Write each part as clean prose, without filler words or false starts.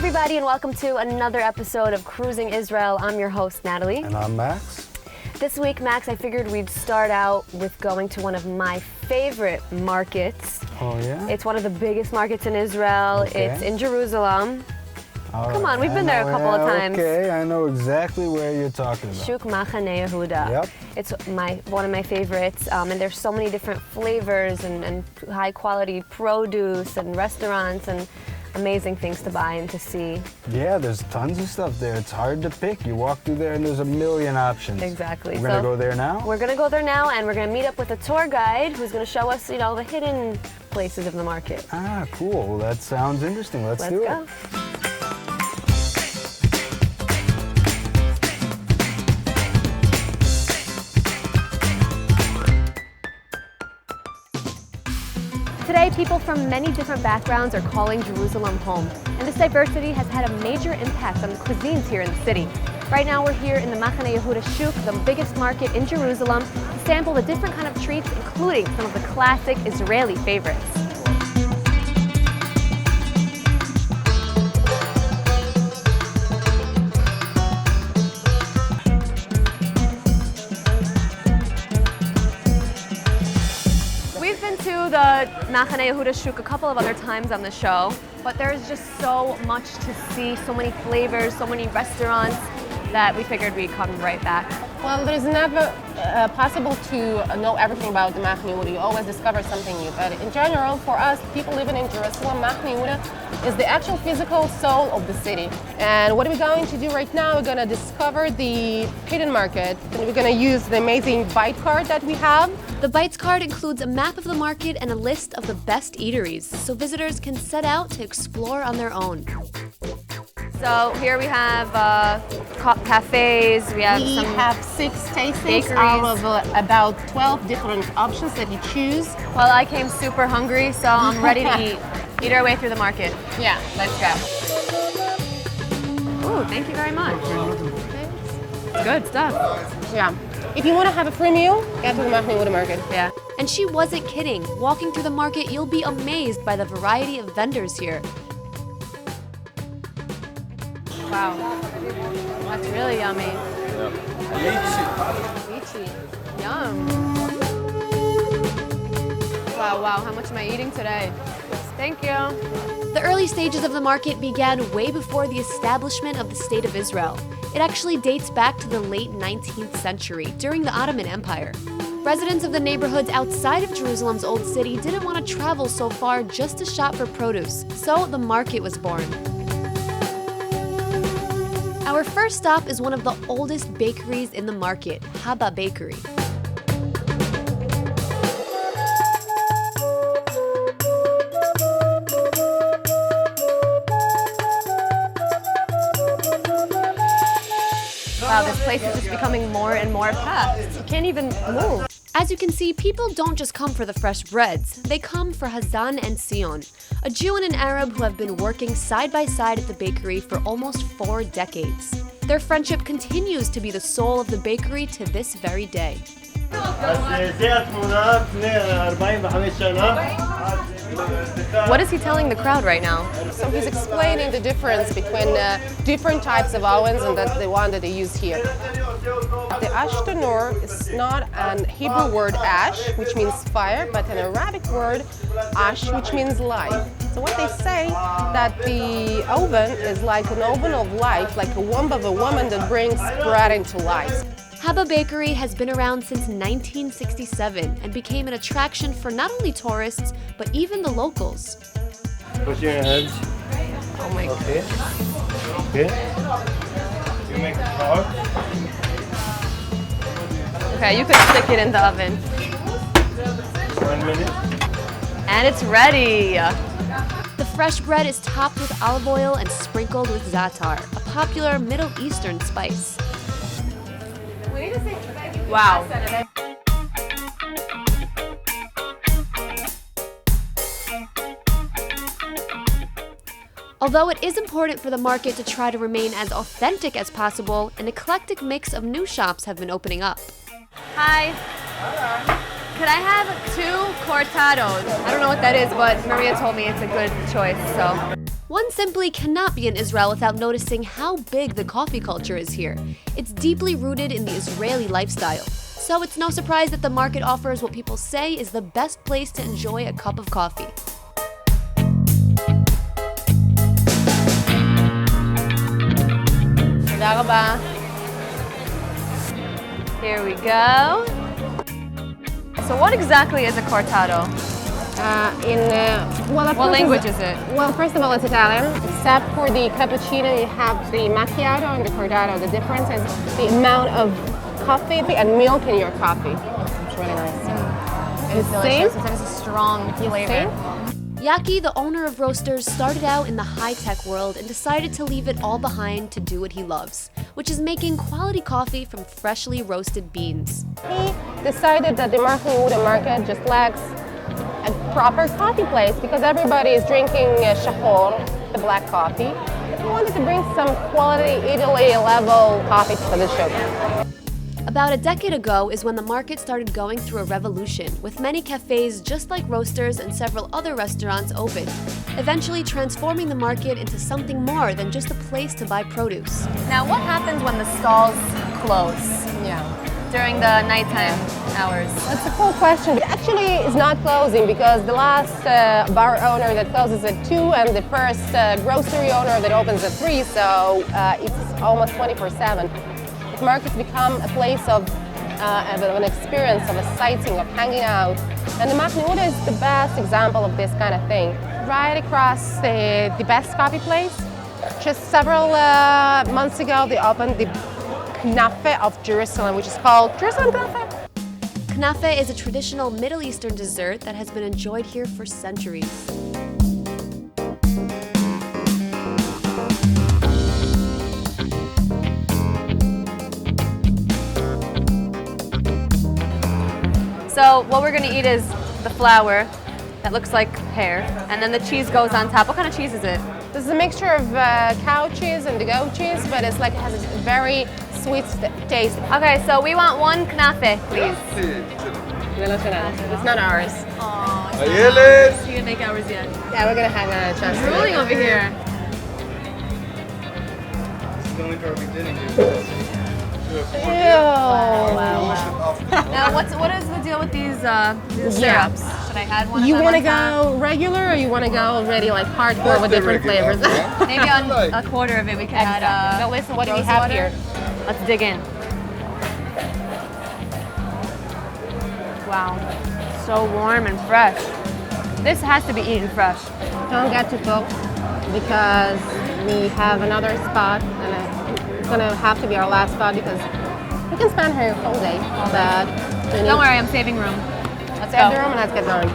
everybody, and welcome to another episode of Cruising Israel. I'm your host, Natalie. And I'm Max. This week, Max, I figured we'd start out with going to one of my favorite markets. Oh, yeah? It's one of the biggest markets in Israel. Okay. It's in Jerusalem. Come on, we've been there a couple of times. Okay, I know exactly where you're talking about. Shuk Machane Yehuda. Yep. It's one of my favorites, and there's so many different flavors and high quality produce and restaurants and amazing things to buy and to see. Yeah, there's tons of stuff there. It's hard to pick. You walk through there and there's a million options. Exactly. We're gonna go there now? We're gonna go there now, and we're gonna meet up with a tour guide who's gonna show us, the hidden places of the market. Ah, cool. Well, that sounds interesting. Let's do go. it. Today, people from many different backgrounds are calling Jerusalem home, and this diversity has had a major impact on the cuisines here in the city. Right now, we're here in the Machane Yehuda Shuk, the biggest market in Jerusalem, to sample the different kind of treats, including some of the classic Israeli favorites. We've been to the Machane Yehuda Shuk a couple of other times on the show, but there's just so much to see, so many flavors, so many restaurants that we figured we'd come right back. Well, there's never possible to know everything about the Machane Yehuda. You always discover something new. But in general, for us, people living in Jerusalem, Machane Yehuda is the actual physical soul of the city. And what we're going to do right now, we're going to discover the hidden market. And we're going to use the amazing bite card that we have. The Bites card includes a map of the market and a list of the best eateries, so visitors can set out to explore on their own. So here we have cafes, we have We some have 6 tastings bakeries. out of about 12 different options that you choose. Well, I came super hungry, so I'm ready to eat. Eat our way through the market. Yeah, let's go. Ooh, thank you very much. Good stuff. Yeah. If you want to have a free meal, get to the Machane Yehuda market. Yeah. And she wasn't kidding. Walking through the market, you'll be amazed by the variety of vendors here. Wow. That's really yummy. Lychee. Yum. Wow, how much am I eating today? Thank you. The early stages of the market began way before the establishment of the State of Israel. It actually dates back to the late 19th century, during the Ottoman Empire. Residents of the neighborhoods outside of Jerusalem's Old City didn't want to travel so far just to shop for produce, so the market was born. Our first stop is one of the oldest bakeries in the market, Haba Bakery. Wow, this place is just becoming more and more packed. You can't even move. As you can see, people don't just come for the fresh breads. They come for Hazan and Sion, a Jew and an Arab who have been working side by side at the bakery for almost 4 decades. Their friendship continues to be the soul of the bakery to this very day. What is he telling the crowd right now? So he's explaining the difference between different types of ovens and the one that they use here. The ash tanur is not an Hebrew word ash, which means fire, but an Arabic word ash, which means life. So what they say that the oven is like an oven of life, like a womb of a woman that brings bread into life. Haba Bakery has been around since 1967 and became an attraction for not only tourists, but even the locals. Put your hands. Oh my God. Okay. You make it hard. Okay, you could stick it in the oven. 1 minute. And it's ready. The fresh bread is topped with olive oil and sprinkled with za'atar, a popular Middle Eastern spice. Wow. Although it is important for the market to try to remain as authentic as possible, an eclectic mix of new shops have been opening up. Hi. Could I have 2 cortados? I don't know what that is, but Maria told me it's a good choice, so. One simply cannot be in Israel without noticing how big the coffee culture is here. It's deeply rooted in the Israeli lifestyle. So it's no surprise that the market offers what people say is the best place to enjoy a cup of coffee. תודה רבה. Here we go. So what exactly is a cortado? What language is it? Well, first of all, it's Italian. Except for the cappuccino, you have the macchiato and the cortado. The difference is the amount of coffee and milk in your coffee. It's really nice. It's delicious. It has a strong flavor. Yaki, the owner of Roasters, started out in the high-tech world and decided to leave it all behind to do what he loves, which is making quality coffee from freshly roasted beans. He decided that the Morden market just lacks a proper coffee place because everybody is drinking shahor, the black coffee. He wanted to bring some quality Italy-level coffee to the sugar. About a decade ago is when the market started going through a revolution, with many cafes just like Roasters and several other restaurants opened, eventually transforming the market into something more than just a place to buy produce. Now, what happens when the stalls close Yeah. during the nighttime hours? That's a cool question. It actually is not closing because the last bar owner that closes at 2 and the first grocery owner that opens at 3, so it's almost 24/7. The market's become a place of an experience, of a sightseeing, of hanging out. And the Mahmoud is the best example of this kind of thing. Right across the best coffee place, just several months ago, they opened the Knafe of Jerusalem, which is called Jerusalem Knafe. Knafe is a traditional Middle Eastern dessert that has been enjoyed here for centuries. So what we're gonna eat is the flour that looks like hair, and then the cheese goes on top. What kind of cheese is it? This is a mixture of cow cheese and the goat cheese, but it's like it has a very sweet taste. Okay, so we want one knafe, please. It's not ours. You can make ours yet. Yeah, we're gonna have a chance. Drooling over here. This is the only part we didn't do. Now, what is the deal with these syrups? Should I add one? You of them want to on top? go regular or you want to go already like hardcore with different flavors? Maybe on a quarter of it we can add. So listen, what do we rose have water. here? Let's dig in. Wow, so warm and fresh. This has to be eaten fresh. Don't get too full because we have another spot and it's gonna have to be our last spot because we can spend here a whole day. But Don't worry, I'm saving room. Let's save go. the room and let's get going.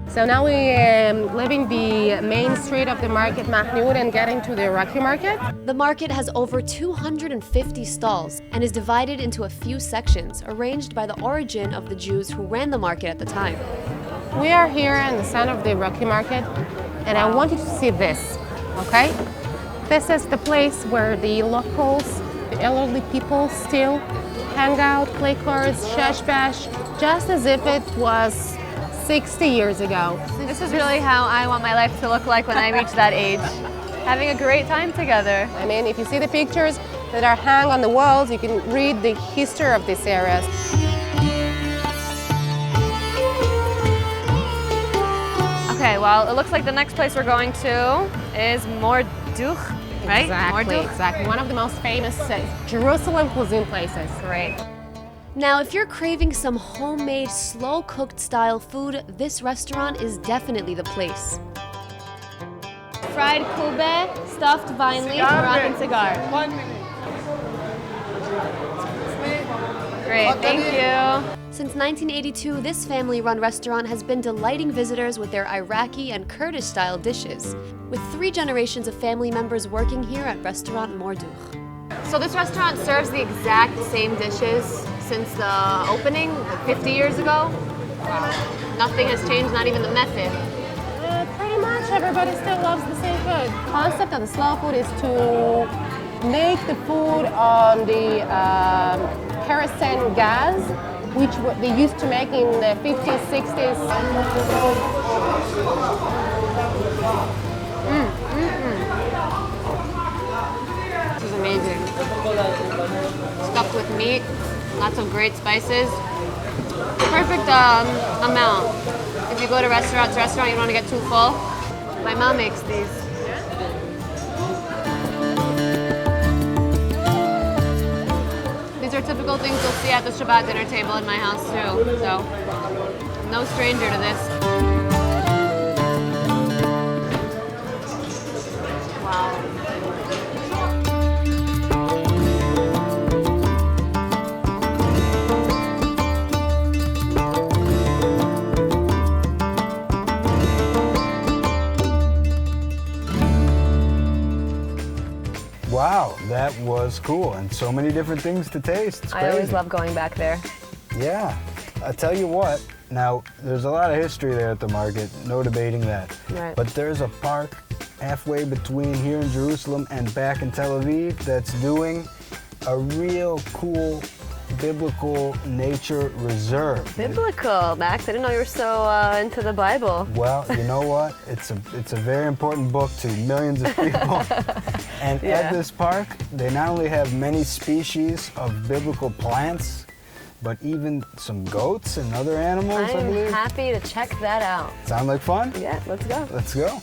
So now we're leaving the main street of the market, Mahmoud, and getting to the Iraqi market. The market has over 250 stalls and is divided into a few sections, arranged by the origin of the Jews who ran the market at the time. We are here in the center of the Iraqi market, and I want you to see this, okay? This is the place where the locals, the elderly people still hang out, play cards, shesh bash, just as if it was 60 years ago. This is really how I want my life to look like when I reach that age. Having a great time together. I mean, if you see the pictures that are hung on the walls, you can read the history of these areas. Okay, well, it looks like the next place we're going to is Morden, right? Exactly. One of the most famous Jerusalem cuisine places. Great. Now, if you're craving some homemade, slow-cooked style food, this restaurant is definitely the place. Fried kube, stuffed vine leaf, Moroccan cigar. 1 minute. Great, thank you. Since 1982, this family-run restaurant has been delighting visitors with their Iraqi and Kurdish-style dishes, with 3 generations of family members working here at Restaurant Morden. So this restaurant serves the exact same dishes since the opening, 50 years ago? Wow. Nothing has changed, not even the method. Pretty much everybody still loves the same food. The concept of the slow food is to make the food on the kerosene gas, which they used to make in the 50s, 60s. amazing. Stuffed with meat, lots of great spices. Perfect amount. If you go to a restaurant, you don't want to get too full. My mom makes these. These are typical things you'll see at the Shabbat dinner table in my house too. So, no stranger to this. Wow. Wow, that was cool, and so many different things to taste. It's I always crazy. love going back there. Yeah, I tell you what. Now, there's a lot of history there at the market, no debating that. Right. But there's a park halfway between here in Jerusalem and back in Tel Aviv that's doing a real cool biblical nature reserve. Biblical, Max. I didn't know you were so into the Bible. Well, you know what? It's a very important book to millions of people. And at this park, they not only have many species of biblical plants, but even some goats and other animals, I I'm believe. happy to check that out. Sound like fun? Yeah, let's go. Let's go.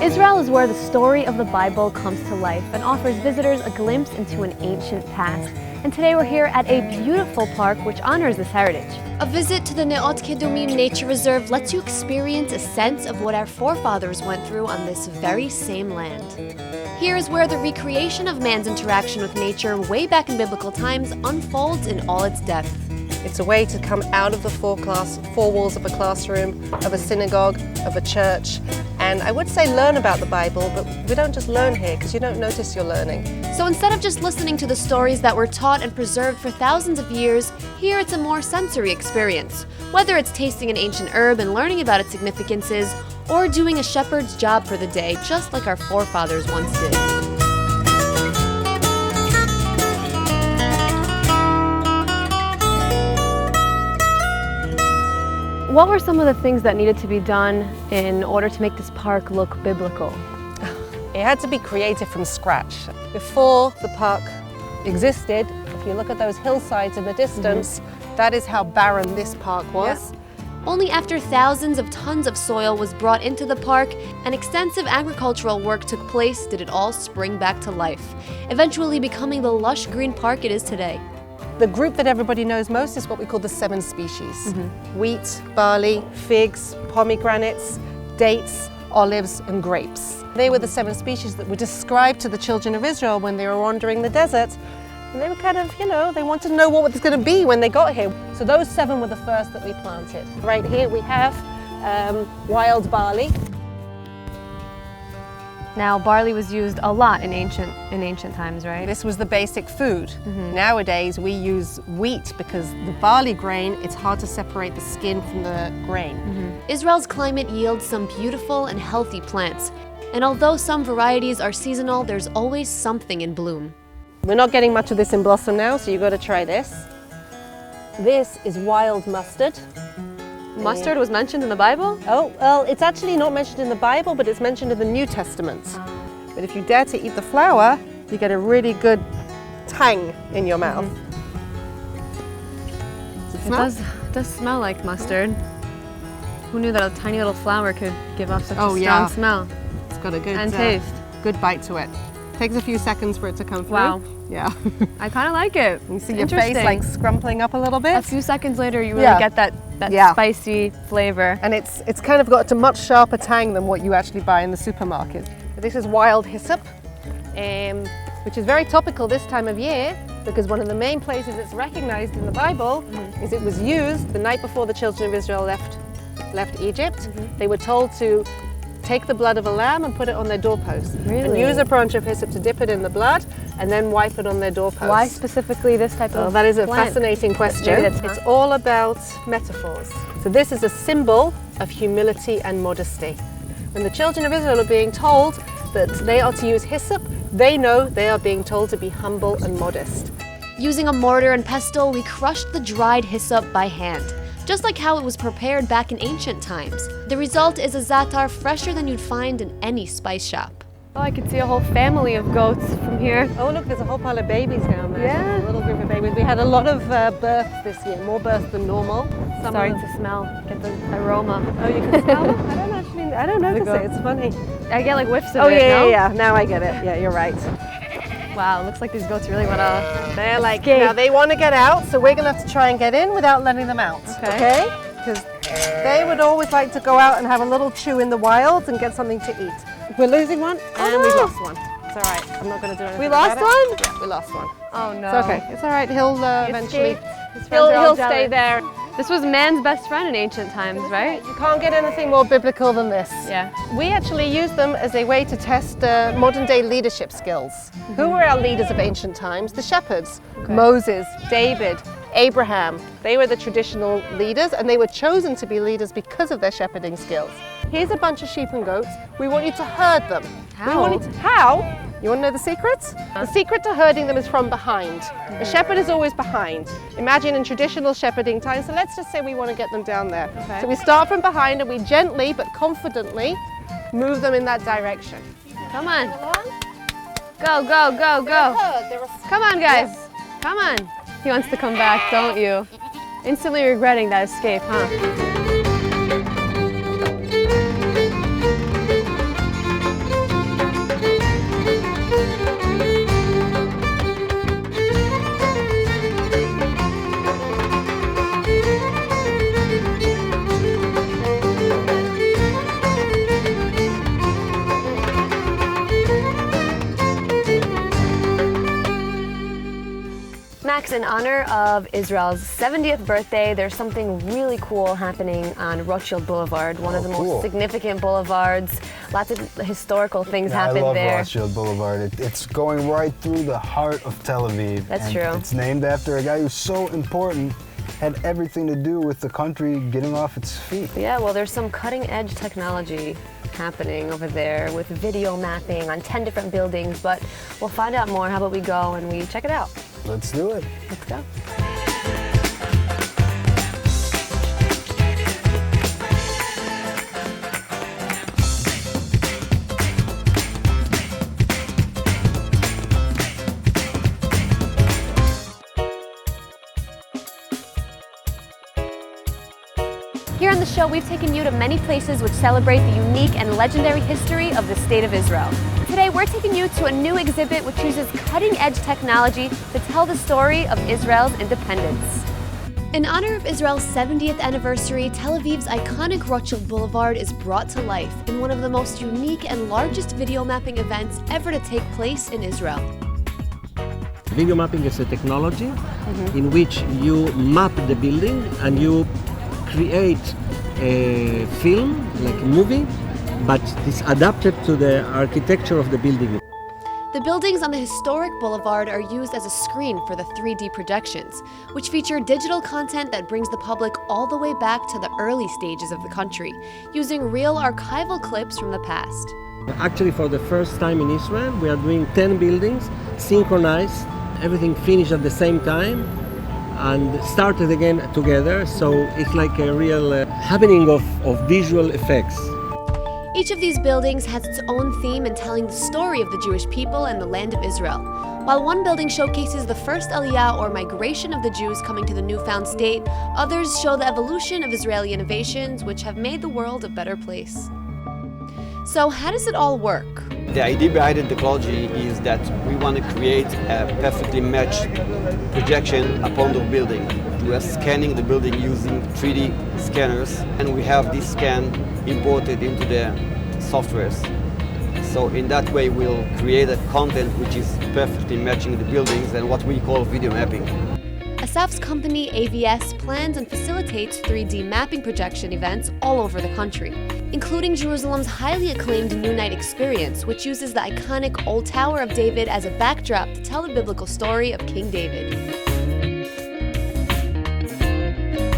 Israel is where the story of the Bible comes to life and offers visitors a glimpse into an ancient past. And today we're here at a beautiful park which honors this heritage. A visit to the Neot Kedumim Nature Reserve lets you experience a sense of what our forefathers went through on this very same land. Here is where the recreation of man's interaction with nature way back in biblical times unfolds in all its depth. It's a way to come out of the four walls of a classroom, of a synagogue, of a church, and I would say learn about the Bible, but we don't just learn here because you don't notice you're learning. So instead of just listening to the stories that were taught and preserved for thousands of years, here it's a more sensory experience. Whether it's tasting an ancient herb and learning about its significances, or doing a shepherd's job for the day, just like our forefathers once did. What were some of the things that needed to be done in order to make this park look biblical? It had to be created from scratch. Before the park existed, if you look at those hillsides in the distance, that is how barren this park was. Yeah. Only after thousands of tons of soil was brought into the park and extensive agricultural work took place did it all spring back to life, eventually becoming the lush green park it is today. The group that everybody knows most is what we call the 7 species. Wheat, barley, figs, pomegranates, dates, olives, and grapes. They were the 7 species that were described to the children of Israel when they were wandering the desert. And they were kind of, they wanted to know what it was going to be when they got here. So those 7 were the first that we planted. Right here we have wild barley. Now, barley was used a lot in ancient times, right? This was the basic food. Nowadays we use wheat because the barley grain, it's hard to separate the skin from the grain. Israel's climate yields some beautiful and healthy plants. And although some varieties are seasonal, there's always something in bloom. We're not getting much of this in blossom now, so you've got to try this. This is wild mustard. Mustard was mentioned in the Bible? Oh, well, it's actually not mentioned in the Bible, but it's mentioned in the New Testament. But if you dare to eat the flower, you get a really good tang in your mouth. Does it It does smell like mustard. Who knew that a tiny little flower could give off such a Oh, strong yeah. smell It's got a good and taste? good bite to it. Takes a few seconds for it to come through. Wow. Yeah. I kind of like it. You see your face like scrumpling up a little bit. A few seconds later, you really Yeah. get that Yeah. spicy flavor. And it's kind of got a much sharper tang than what you actually buy in the supermarket. This is wild hyssop, which is very topical this time of year because one of the main places it's recognized in the Bible is it was used the night before the children of Israel left Egypt. They were told to take the blood of a lamb and put it on their doorpost. And Really? use a branch of hyssop to dip it in the blood and then wipe it on their doorpost. Why specifically this type Oh, of that is a plant? fascinating question. Maybe that's- It's all about metaphors. So this is a symbol of humility and modesty. When the children of Israel are being told that they are to use hyssop, they know they are being told to be humble and modest. Using a mortar and pestle, we crushed the dried hyssop by hand, just like how it was prepared back in ancient times. The result is a za'atar fresher than you'd find in any spice shop. Oh, I could see a whole family of goats from here. Oh look, there's a whole pile of babies down there. Yeah. A little group of babies. We had a lot of births this year, more births than normal. Starting to smell, get the aroma. Oh, you can smell them? I don't notice it, it's funny. I get like whiffs of Oh it, yeah, no? yeah, now I get it. Yeah, you're right. Wow, looks like these goats really want to They're like, escape. now they want to get out, so we're going to have to try and get in without letting them out. Okay? Because they would always like to go out and have a little chew in the wilds and get something to eat. We're losing one, and we've lost one. It's all right. I'm not going to do anything. We lost about it. one? Yeah, we lost one. Oh no. It's okay. It's all right. He'll eventually. His friends are all He'll stay jealous. there. This was man's best friend in ancient times, right? You can't get anything more biblical than this. Yeah. We actually use them as a way to test modern day leadership skills. Who were our leaders of ancient times? The shepherds. Moses, David, Abraham. They were the traditional leaders, and they were chosen to be leaders because of their shepherding skills. Here's a bunch of sheep and goats. We want you to herd them. How? How? You want to know the secrets? The secret to herding them is from behind. The shepherd is always behind. Imagine in traditional shepherding times, so let's just say we want to get them down there. Okay. So we start from behind and we gently but confidently move them in that direction. Come on. Go, go, go, go. Herd. Come on, guys. Come on. He wants to come back, don't you? Instantly regretting that escape, huh? Max, in honor of Israel's 70th birthday, there's something really cool happening on Rothschild Boulevard, one of the most significant boulevards. Lots of historical things happen I love there. Rothschild Boulevard. It's going right through the heart of Tel Aviv. That's and true. It's named after a guy who's so important, had everything to do with the country getting off its feet. Yeah, well, there's some cutting-edge technology happening over there with video mapping on 10 different buildings, but we'll find out more. How about we go and we check it out? Let's do it. Let's go. Here on the show, we've taken you to many places which celebrate the unique and legendary history of the State of Israel. Today, we're taking you to a new exhibit which uses cutting-edge technology to tell the story of Israel's independence. In honor of Israel's 70th anniversary, Tel Aviv's iconic Rothschild Boulevard is brought to life in one of the most unique and largest video mapping events ever to take place in Israel. Video mapping is a technology in which you map the building and you create a film, like a movie, but it's adapted to the architecture of the building. The buildings on the historic boulevard are used as a screen for the 3D projections, which feature digital content that brings the public all the way back to the early stages of the country, using real archival clips from the past. Actually, for the first time in Israel, we are doing 10 buildings, synchronized, everything finished at the same time, and started again together, so it's like a real happening of visual effects. Each of these buildings has its own theme in telling the story of the Jewish people and the land of Israel. While one building showcases the first Aliyah or migration of the Jews coming to the newfound state, others show the evolution of Israeli innovations which have made the world a better place. So how does it all work? The idea behind the technology is that we want to create a perfectly matched projection upon the building. We are scanning the building using 3D scanners, and we have this scan imported into the softwares. So in that way we'll create a content which is perfectly matching the buildings and what we call video mapping. Asaf's company AVS plans and facilitates 3D mapping projection events all over the country, including Jerusalem's highly acclaimed New Night Experience, which uses the iconic Old Tower of David as a backdrop to tell the biblical story of King David.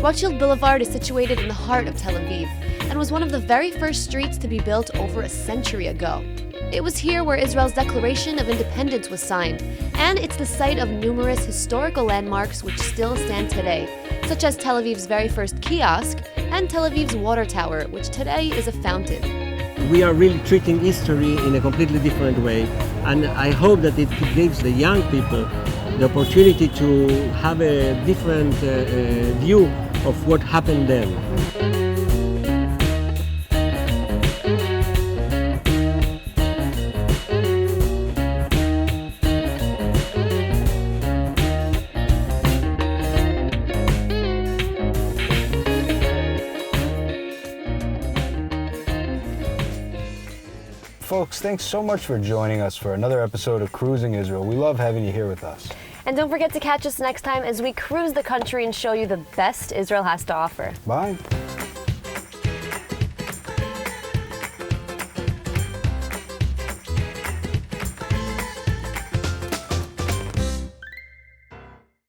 Rothschild Boulevard is situated in the heart of Tel Aviv, and and was one of the very first streets to be built over a century ago. It was here where Israel's Declaration of Independence was signed, and it's the site of numerous historical landmarks which still stand today, such as Tel Aviv's very first kiosk and Tel Aviv's water tower, which today is a fountain. We are really treating history in a completely different way, and I hope that it gives the young people the opportunity to have a different view of what happened then. Folks, thanks so much for joining us for another episode of Cruising Israel. We love having you here with us. And don't forget to catch us next time as we cruise the country and show you the best Israel has to offer. Bye.